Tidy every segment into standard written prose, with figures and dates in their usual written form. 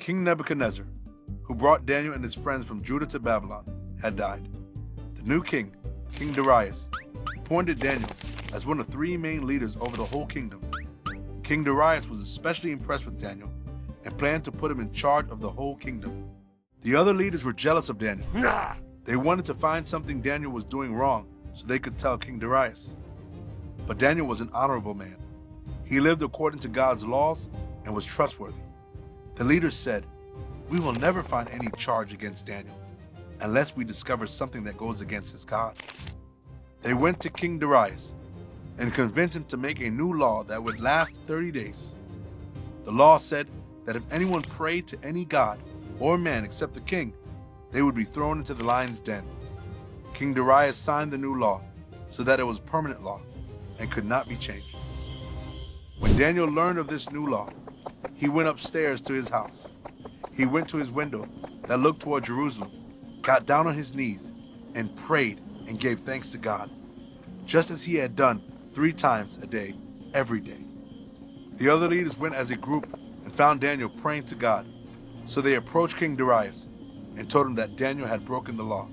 King Nebuchadnezzar, who brought Daniel and his friends from Judah to Babylon, had died. The new king, King Darius, appointed Daniel as one of three main leaders over the whole kingdom. King Darius was especially impressed with Daniel and planned to put him in charge of the whole kingdom. The other leaders were jealous of Daniel. They wanted to find something Daniel was doing wrong so they could tell King Darius. But Daniel was an honorable man. He lived according to God's laws and was trustworthy. The leaders said, "We will never find any charge against Daniel unless we discover something that goes against his God." They went to King Darius and convinced him to make a new law that would last 30 days. The law said that if anyone prayed to any god or man except the king, they would be thrown into the lion's den. King Darius signed the new law so that it was permanent law and could not be changed. When Daniel learned of this new law, he went upstairs to his house. He went to his window that looked toward Jerusalem, got down on his knees, and prayed and gave thanks to God, just as he had done 3 times a day, every day. The other leaders went as a group and found Daniel praying to God. So they approached King Darius and told him that Daniel had broken the law.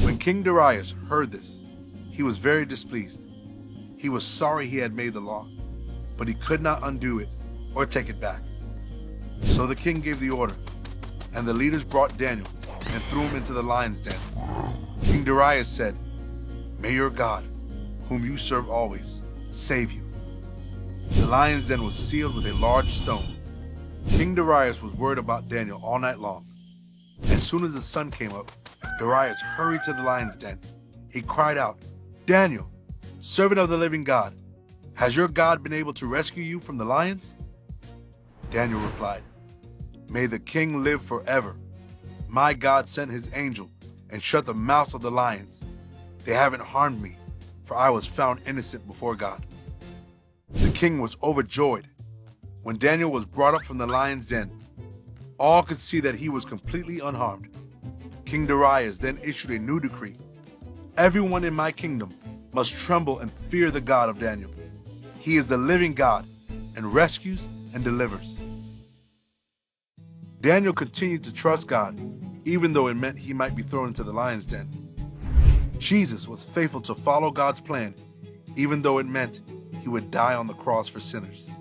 When King Darius heard this, he was very displeased. He was sorry he had made the law, but he could not undo it or take it back. So the king gave the order, and the leaders brought Daniel and threw him into the lion's den. King Darius said, "May your God, whom you serve always, save you." The lion's den was sealed with a large stone. King Darius was worried about Daniel all night long. As soon as the sun came up, Darius hurried to the lion's den. He cried out, "Daniel, servant of the living God, has your God been able to rescue you from the lions?" Daniel replied, "May the king live forever. My God sent his angel and shut the mouths of the lions. They haven't harmed me, for I was found innocent before God." The king was overjoyed. When Daniel was brought up from the lion's den, all could see that he was completely unharmed. King Darius then issued a new decree. "Everyone in my kingdom must tremble and fear the God of Daniel. He is the living God and rescues and delivers." Daniel continued to trust God, even though it meant he might be thrown into the lion's den. Jesus was faithful to follow God's plan, even though it meant he would die on the cross for sinners.